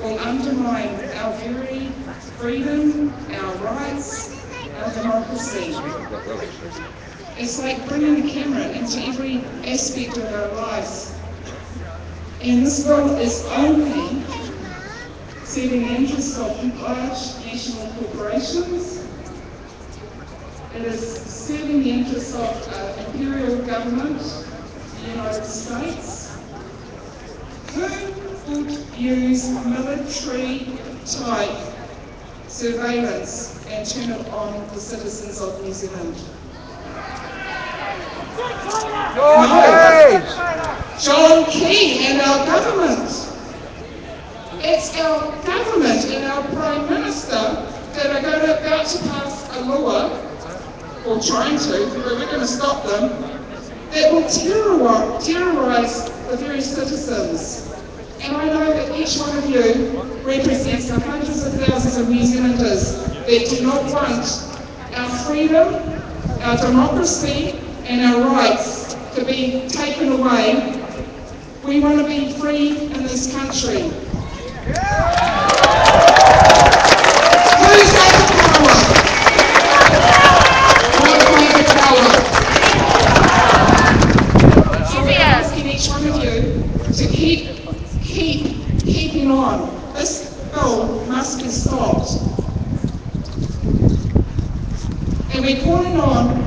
will undermine our very freedom, our rights, our democracy. It's like bringing a camera into every aspect of our lives. And this bill is only serving the interests of large national corporations. It is serving the interests of imperial government, the United States. Who would use military-type surveillance and turn it on the citizens of New Zealand? No. John Key and our government. It's our government and our Prime Minister that are about to pass a law, or trying to, but we're going to stop them, that will terrorise the very citizens. And I know that each one of you represents the hundreds of thousands of New Zealanders that do not want our freedom, our democracy, and our rights to be taken away. We want to be free in this country. Who's got the power? What kind of power? So we're asking each one of you to keeping on. This bill must be stopped. And we're calling on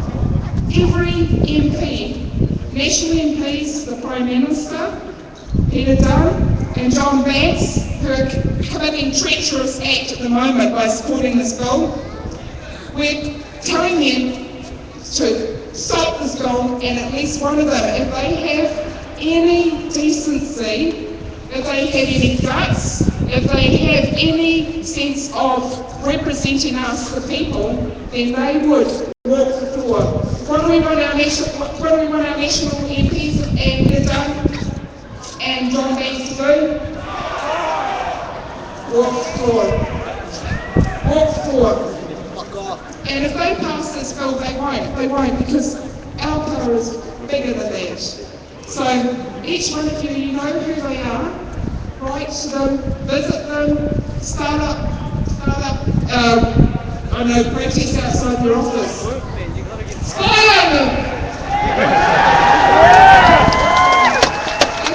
every MP, national MPs, the Prime Minister, Peter Dunn, and John Vance, who are committing treacherous act at the moment by supporting this bill. We're telling them to stop this bill, and at least one of them, if they have any decency, if they have any guts, if they have any sense of representing us, the people, then they would walk the floor. What do we want our national MPs and Peter Dunn and John Vance to do? Walk the floor. Walk the floor. And if they pass this bill, they won't. They won't, because our power is bigger than that. So each one of you, you know who they are. Write to them, visit them, start up, protest outside your office. Spy on them!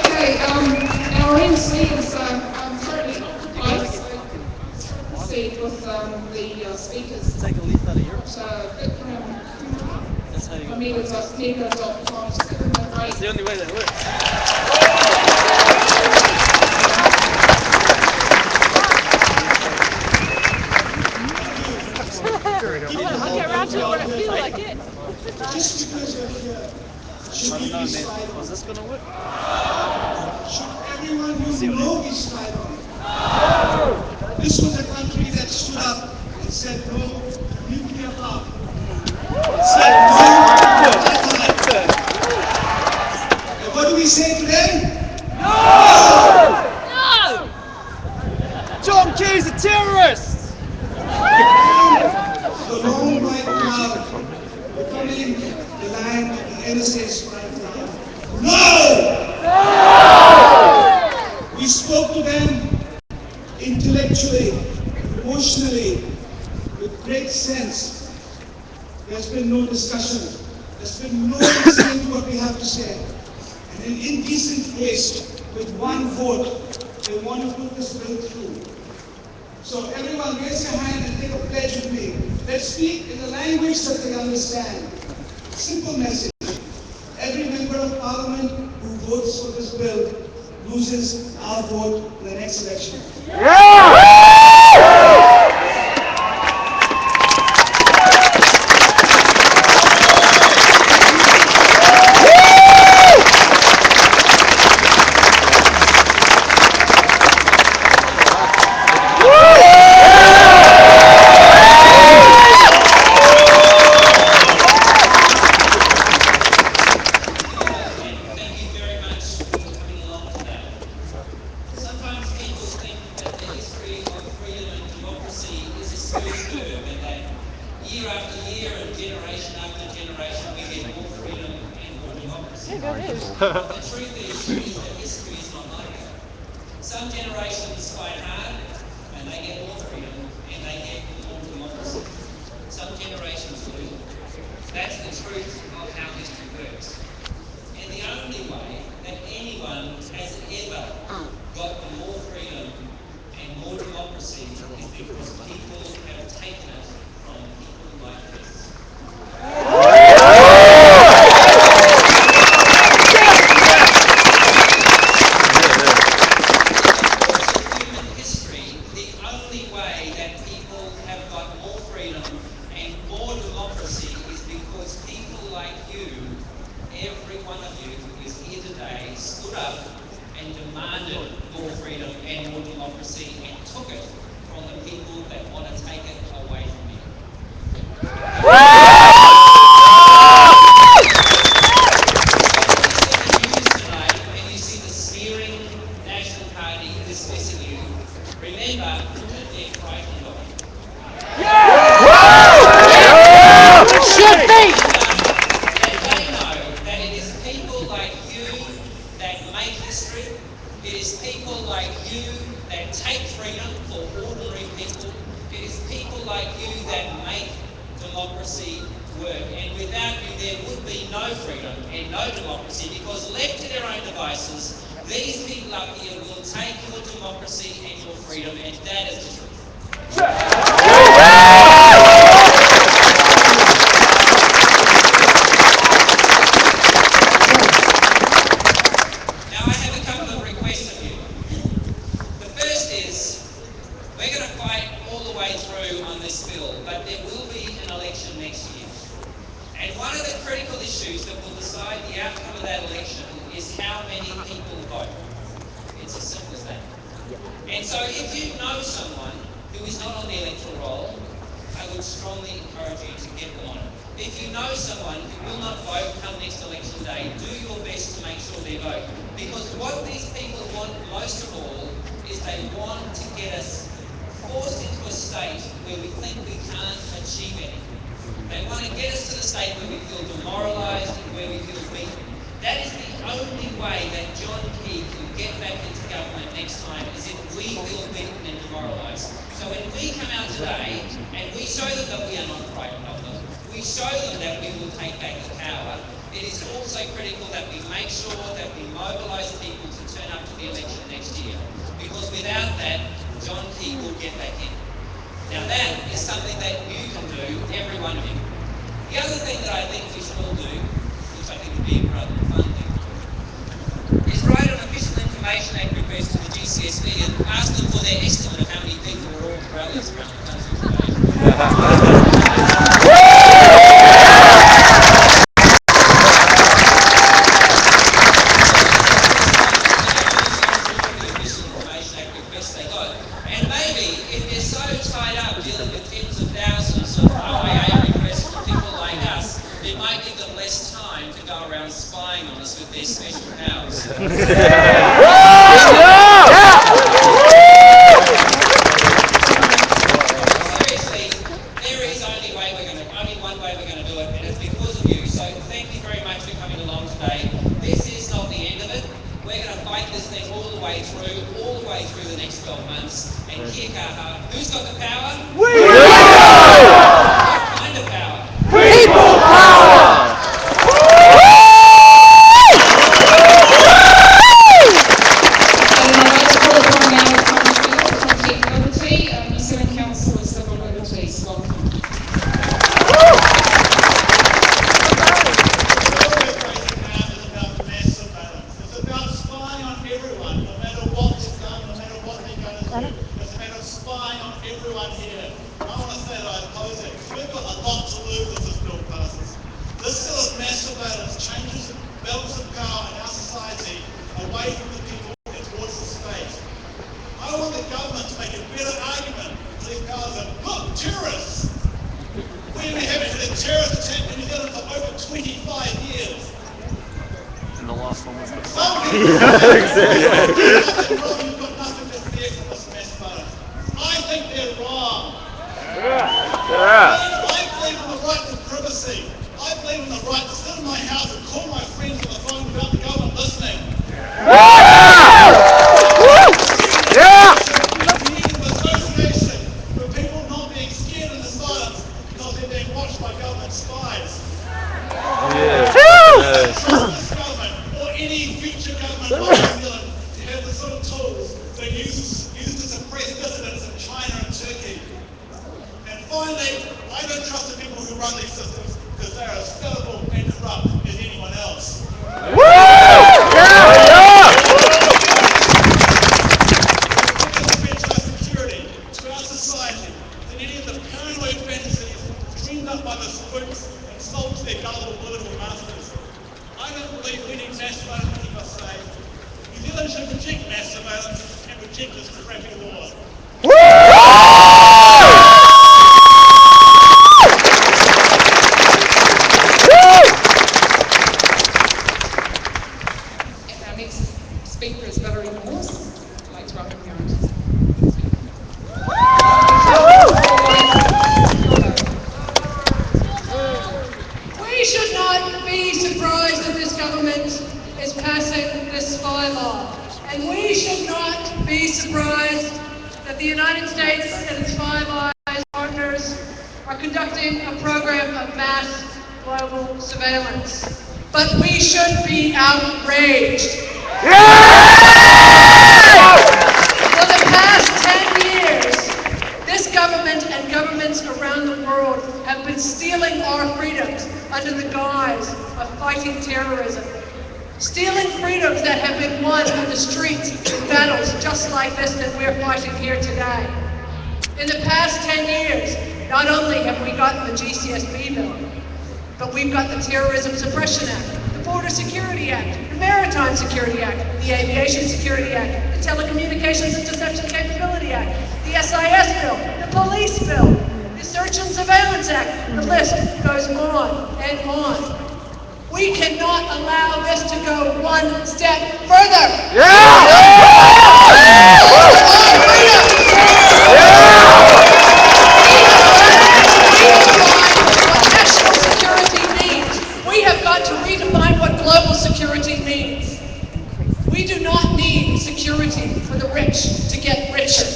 Okay, our MC is currently occupied, said with the speakers. Take a leaf out of yours. That's how you Omega.com. Just give them a break. That's the only way that works. Okay, Roger, what I feel like it. Just because you're here, should you be spied on? Is this gonna work? Should everyone you know be spied on? This was a country that stood up and said no nuclear power. Said no apartheid. And what do we say today? No! John Key's a terrorist! The long white cloud becoming the land of the innocents right now. No! We spoke to them intellectually, emotionally, with great sense. There's been no discussion. There's been no listening to what we have to say. And in indecent haste, with one vote, they want to put this bill through. So everyone raise your hand and take a pledge with me. Let's speak in the language that they understand. Simple message. Every member of parliament who votes for this bill loses our vote in the next election. Year after year and generation after generation we get more freedom and more democracy. The truth is that history is not like that. Some generations fight hard they get more democracy. Some generations lose it. That's the truth of how history works. And the only way that anyone has ever got more freedom and more democracy is because people have taken it from people like this. In the course of human history, the only way that people have got more freedom and more democracy is because people like you, every one of you who is here today, stood up and demanded more freedom and more democracy and took it from the people that want to take it away from you. So when you see the news tonight and you see the sneering National Party dismissing you, remember who they're frightened of. Remember that they know that it is people like you that make history. It is people like you that take freedom for ordinary people. It is people like you that make democracy work. And without you, there would be no freedom and no democracy because left to their own devices, these people up here will take your democracy and your freedom, and that is the truth. Now, I have a couple of requests of you. The first is we're going to fight all the way through on this bill, but there will be an election next year. And one of the critical issues that will decide the outcome of that election is how many people vote. It's as simple as that. And so if you know someone who is not on the electoral roll, I would strongly encourage you to get them on it. If you know someone who will not vote come next election day, do your best to make sure they vote. Because what these people want most of all is they want to get us forced into a state where we think we can't achieve anything. They want to get us to the state where we feel demoralised and where we feel beaten. That is the only way that John Key can get back into government next time is if we feel beaten and demoralised. So when we come out today and we show them that we are not frightened of them, we show them that we will take back the power, it is also critical that we make sure that we mobilise people to turn up to the election next year. Because without that, John Key will get back in. Now that is something that you can do, every one of you. The other thing that I think we should all do, which I think would be a rather fun thing to do, is write an official information act request to the GCSB and ask them for their estimate of how many people were all rallies around the country today. And maybe if they're so tied up dealing with tens of thousands of OIA requests from people like us, it might give them less time to go around spying on us with their special powers. Seriously, there is only one way we're going to do it, and it's because of you. So thank you very much for coming along today. This is not the end of it. We're going to fight this thing all the way through the next 12 months. And kia kaha, who's got the power? We do! What kind of power? People power! New Zealand Council of Civil Liberties. Welcome. It's about spying on everyone, no matter what they've done, no matter what they're going to do. It's a matter of spying on everyone here. I want to say that I oppose it. We've got a lot to lose if this bill passes. This bill of mass surveillance changes the balance of power in our society away from the people and towards the state. I want the government to make a better argument for these powers of, look, terrorists. We haven't had a terrorist attack in New Zealand for over 25 years. And the last one was the Some people nothing wrong, you've got nothing to fear from this mass violence. I think they're wrong. I believe in the right to privacy. I believe in the right to sit in my house and call my friends on the phone without the government listening. Freedom of association for people not crappy war. And our next speaker is Valerie Morse. I'd like to welcome you on. We should not be surprised that this government is passing this spy law. And we should not be surprised that the United States and its Five Eyes partners are conducting a program of mass global surveillance. But we should be outraged. For the past 10 years, this government and governments around the world have been stealing our freedoms under the guise of fighting terrorism. Stealing freedoms that have been won on the streets in battles just like this that we're fighting here today. In the past 10 years, not only have we gotten the GCSB bill, but we've got the Terrorism Suppression Act, the Border Security Act, the Maritime Security Act, the Aviation Security Act, the Telecommunications Interception Capability Act, the SIS bill, the Police bill, the Search and Surveillance Act. The list goes on and on. We cannot allow this to go one step further. National security means. We have got to redefine what global security means. We do not need security for the rich to get richer.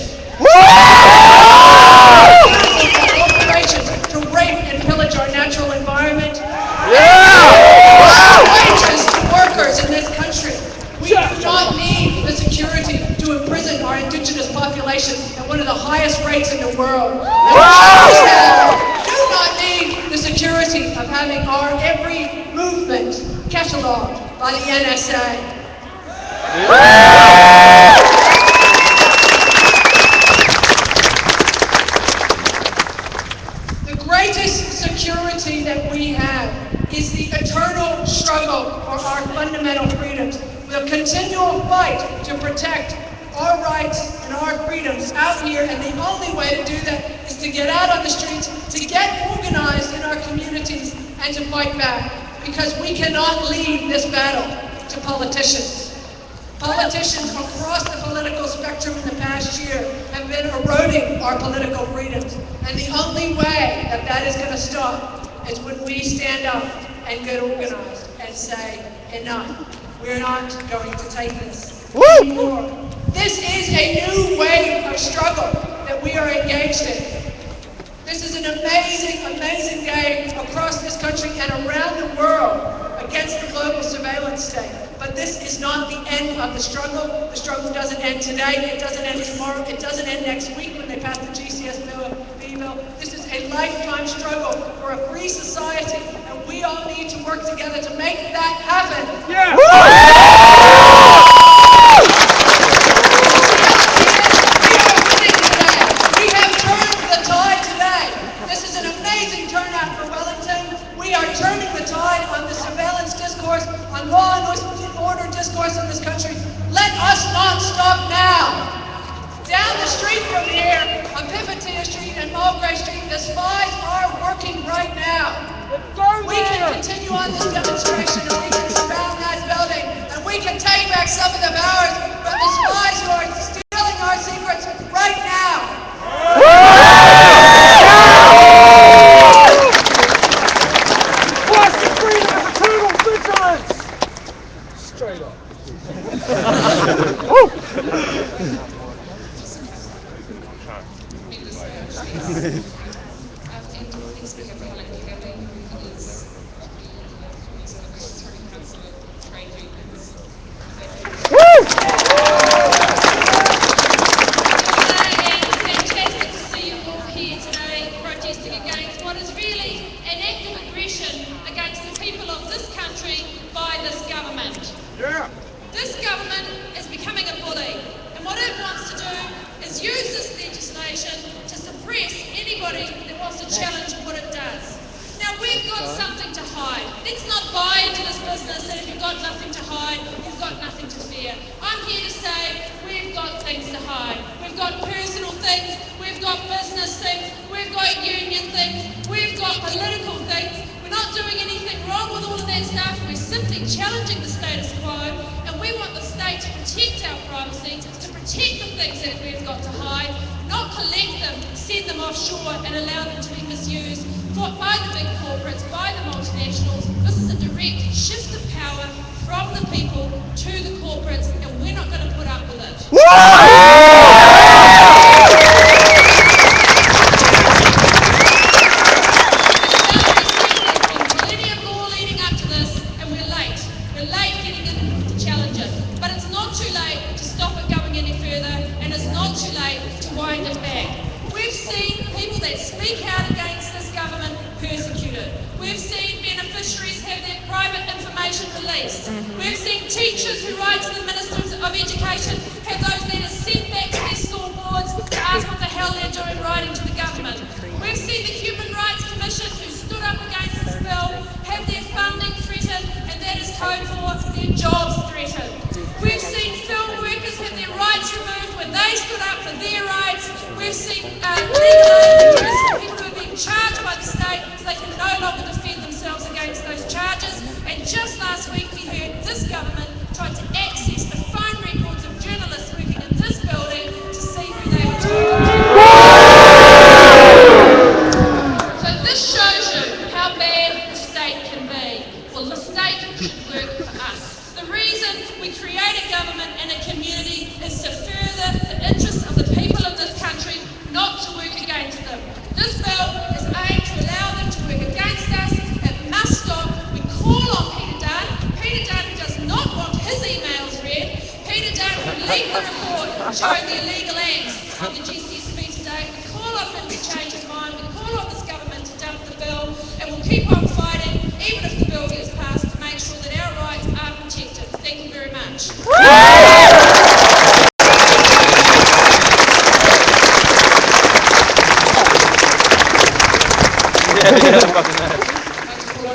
Corporations to rape and pillage our natural environment. Wages to workers in this country. We do not need the security to imprison our indigenous population at one of the highest rates in the world. We do not need the security of having our every movement catalogued by the NSA. The greatest security that we have is the eternal struggle for our fundamental freedoms, the continual fight to protect our rights and our freedoms out here, and the only way to do that is to get out on the streets, to get organized in our communities, and to fight back, because we cannot leave this battle to politicians. Politicians across the political spectrum in the past year have been eroding our political freedoms, and the only way that that is going to stop is when we stand up and get organized and say, enough, we're not going to take this anymore. This is a new wave of struggle that we are engaged in. This is an amazing, amazing game across this country and around the world against the global surveillance state. But this is not the end of the struggle. The struggle doesn't end today, it doesn't end tomorrow, it doesn't end next week when they pass the GCSB bill. This is a lifetime struggle for a free society, and we all need to work together to make that happen. Yeah. We have turned the tide today. This is an amazing turnout for Wellington. We are turning the tide on the surveillance discourse, on law and order discourse in this country. Let us not stop now. Down the street from here, on Pivotilla Street and Mulgrave Street, the spies are working right now. We can continue on this demonstration, and we can surround that building, and we can take back some of the powers from the spies who are stealing our secrets right now. Plus the freedom of eternal vigilance! Straight up. This government is becoming a bully, and what it wants to do is use this legislation to suppress anybody that wants to challenge what it does. Now, we've got something to hide. Let's not buy into this business that if you've got nothing to hide, you've got nothing to fear. I'm here to say we've got things to hide. We've challenging the status quo, and we want the state to protect our privacy, to protect the things that we've got to hide, not collect them, send them offshore and allow them to be misused by the big corporates, by the multinationals. This is a direct shift of power from the people to the corporates, and we're not going to put up with it. We've seen beneficiaries have their private information released. We've seen teachers who write to the Ministers of Education have those letters sent back to their school boards to ask what the hell they're doing writing to the government. We've seen the Human Rights Commission who stood up against this bill have their funding threatened, and that is code for their jobs threatened. We've seen film workers have their rights removed when they stood up for their rights. We've seen legal aid people who are being charged by the state so they can no longer defend themselves against those charges. And just last week we heard this government tried to access the phone records of journalists working in this building to see who they were talking to. So this shows you how bad the state can be. Well, the state should work for us. The reason we create a government and a community is to further the interests of the people of this country, not to work against them. This bill is aimed to allow them to work against us. It must stop. We call on Peter Dunn who does not want his emails read, Peter Dunn who leaked the report showing the illegal acts of the GCSB today. We call on him to change his mind. We call on this government to dump the bill, and we'll keep on fighting, even if the bill gets passed, to make sure that our rights are protected. Thank you very much.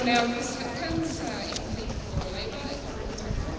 Now,